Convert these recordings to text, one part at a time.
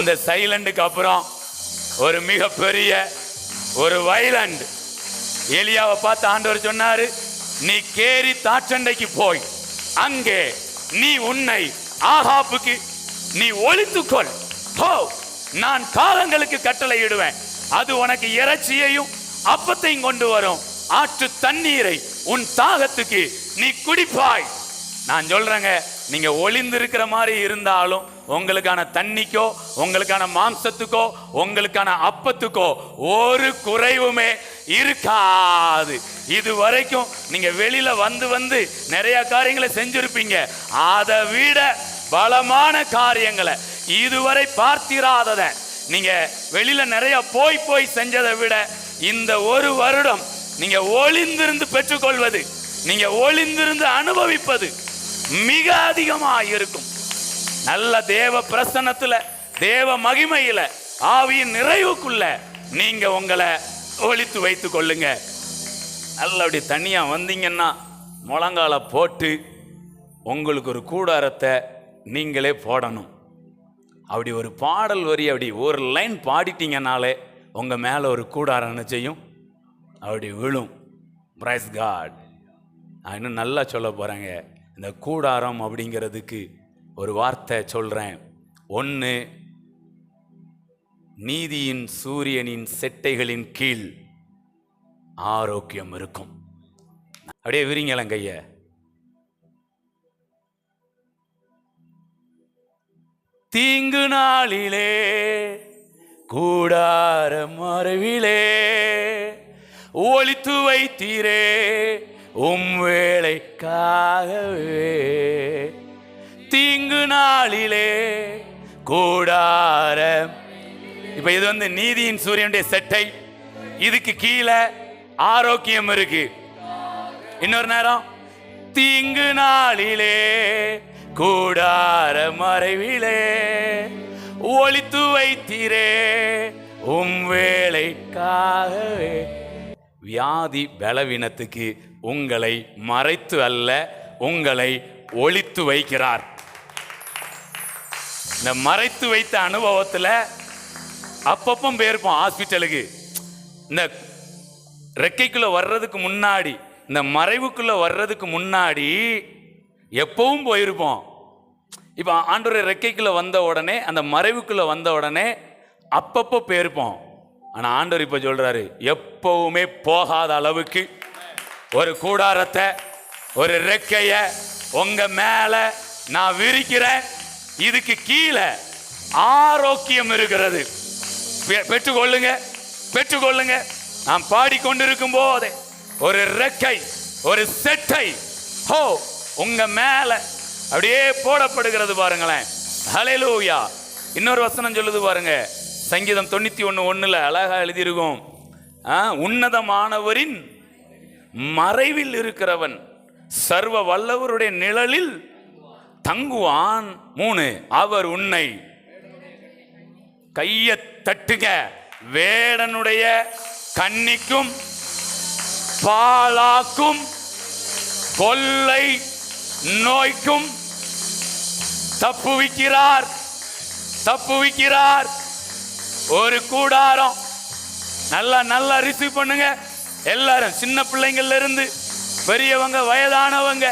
அந்த சைலண்டுக்கு அப்புறம் ஒரு மிகப்பெரிய ஒரு வைலண்ட் எலியாவை பார்த்து ஆண்டவர் சொன்னாரு, நீ கேரி தாற்றண்டைக்கு போய் அங்கே நீ உன்னை ஆகாப்புக்கு நீ ஒளித்துக்கொள். நான் காலங்களுக்கு கட்டளை இடுவேன், அது உனக்கு இறைச்சியையும் அப்பத்தையும் கொண்டு வரும். ஆற்று தண்ணீரை உன் தாகத்துக்கு நீ குடிப்பாய். நான் சொல்றேங்க, நீங்க ஒளிந்து இருக்கிற மாதிரி இருந்தாலும் உங்களுக்கான தண்ணிக்கோ உங்களுக்கான மாம்சத்துக்கோ உங்களுக்கான அப்பத்துக்கோ ஒரு குறைவுமே இருக்காது. இது வரைக்கும் நீங்க வெளியில வந்து வந்து நிறைய காரியங்களை செஞ்சிருப்பீங்க. அதை விட பலமான காரியங்களை இதுவரை பார்த்திராதத நீங்க வெளியில நிறைய போய் செஞ்சதை விட இந்த ஒரு வருடம் நீங்க ஒளிந்திருந்து பெற்றுக்கொள்வது, நீங்க ஒளிந்திருந்து அனுபவிப்பது மிக அதிகமாக இருக்கும். நல்ல தேவ பிரசன்னத்துல, தேவ மகிமையில, ஆவியின் நிறைவுக்குள்ள நீங்க உங்களை ஒளித்து வைத்துக் கொள்ளுங்க. நல்லபடி தனியா வந்தீங்கன்னா முழங்கால போட்டு உங்களுக்கு ஒரு கூடாரத்தை நீங்களே போடணும். அப்படி ஒரு பாடல் வரி அப்படி ஒரு லைன் பாடிட்டீங்கனாலே உங்க மேல ஒரு கூடாரம் என்ன செய்யும், அப்படி விழும். பிரைஸ் காட். நான் இன்னும் நல்லா சொல்ல போறேங்க. இந்த கூடாரம் அப்படிங்கிறதுக்கு ஒரு வார்த்தை சொல்றேன். ஒன்று, நீதியின் சூரியனின் செட்டைகளின் கீழ் ஆரோக்கியம் இருக்கும். அப்படியே விரிங்கலாம் கைய. தீங்கு நாளிலே கூடார மறைவிலே ஒளித்து வைத்தீரே உம் வேளைக்காகவே. தீங்கு நாளிலே கூடார. இப்ப இது வந்து நீதியின் சூரியனுடைய செட்டை, இதுக்கு கீழே ஆரோக்கியம் இருக்கு. இன்னொரு நேரம், தீங்கு நாளிலே கூடார மறைவிலே ஒளித்து வைத்தீரே உம் வேளைக்காகவே. வியாதி பலவீனத்துக்கு உங்களை மறைத்து அல்ல, உங்களை ஒளித்து வைக்கிறார். இந்த மறைத்து வைத்த அனுபவத்தில் அப்பப்போ போயிருப்போம் ஹாஸ்பிட்டலுக்கு. இந்த ரெக்கைக்குள்ள வர்றதுக்கு முன்னாடி, இந்த மறைவுக்குள்ள வர்றதுக்கு முன்னாடி எப்பவும் போயிருப்போம். இப்போ ஆண்டவர் ரெக்கைக்குள்ள வந்த உடனே, அந்த மறைவுக்குள்ள வந்த உடனே அப்பப்போ போயிருப்போம். ஆனால் ஆண்டவர் இப்போ சொல்றாரு, எப்பவுமே போகாத அளவுக்கு ஒரு கூடாரத்தை, ஒரு ரெக்கைய உங்க மேல நான் விரிக்கிறேன். இதுக்கு கீழே ஆரோக்கியம் இருக்கிறது. பெற்றுக்கொள்ளுங்க, பெற்றுக்கொள்ளுங்க. நான் பாடிக்கொண்டிருக்கும் போதே ஒரு ரெக்கை, ஒரு செட்டை உங்க மேல அப்படியே போடப்படுகிறது பாருங்களேன். ஹல்லேலூயா. இன்னொரு வசனம் சொல்லுது பாருங்க, சங்கீதம் 91:1 அழகா எழுதியிருக்கும். உன்னதமானவரின் மறைவில் இருக்கிறவன் சர்வ வல்லவருடைய நிழலில் தங்குவான். 3, அவர் உன்னை கைய தட்டுங்க, வேடனுடைய கண்ணிக்கும் பாலாக்கும் கொள்ளை நோய்க்கும் தப்புவிக்கிறார், தப்புவிக்கிறார். ஒரு கூடாரம். நல்லா ரிசீவ் பண்ணுங்க எல்லாரும், சின்ன பிள்ளைங்கள்ல இருந்து பெரியவங்க, வயதானவங்க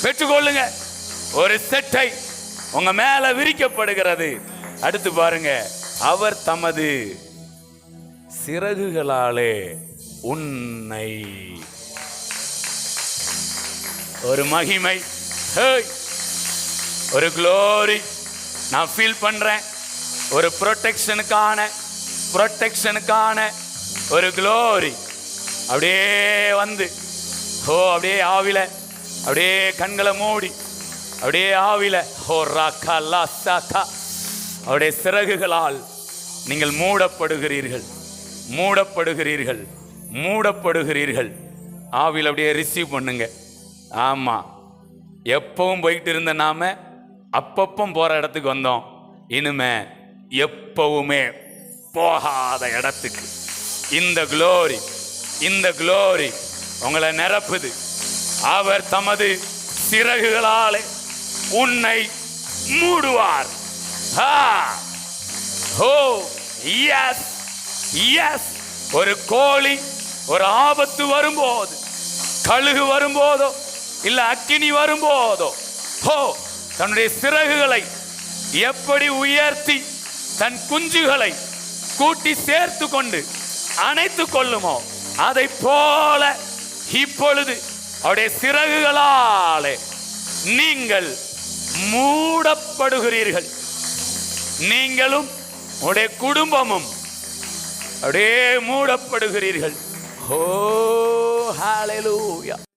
பெற்றுக்கொள்ளுங்க. ஒரு செட்டை உங்க மேல விரிக்கப்படுகிறது. அடுத்து பாருங்க, அவர் தமது சிறகுகளாலே உன்னை. ஒரு மகிமை, ஒரு குளோரி நான் ஃபீல் பண்றேன். ஒரு ப்ரொடெக்ஷனுக்கான ஒரு குளோரி அப்படியே வந்து அப்படியே ஆவில, அப்படியே கண்களை மூடி அப்படியே ஆவில அவருடைய சிறகுகளால் நீங்கள் மூடப்படுகிறீர்கள், மூடப்படுகிறீர்கள், மூடப்படுகிறீர்கள். ஆவில அப்படியே ரிசீவ் பண்ணுங்க. ஆமா, எப்பவும் போயிட்டு இருந்த நாம அப்பப்போ போற இடத்துக்கு வந்தோம். இனிமே எப்பவுமே போகாத இடத்துக்கு இந்த குளோரி, இந்த குளோரி உங்களை நிரப்புது. அவர் தமது சிறகுகளாலே உன்னை மூடுவார். ஓ எஸ் எஸ். ஒரு கோழி ஒரு ஆபத்து வரும்போது, கழுகு வரும்போதோ இல்ல அக்கினி வரும்போதோ, தன்னுடைய சிறகுகளை எப்படி உயர்த்தி தன் குஞ்சுகளை கூட்டி சேர்த்து கொண்டு அணைத்து கொள்ளுமோ, அதை போல இப்பொழுது அவருடைய சிறகுகளாலே நீங்கள் மூடப்படுகிறீர்கள். நீங்களும் உடைய குடும்பமும் அப்படியே மூடப்படுகிறீர்கள். ஓ ஹalleluya.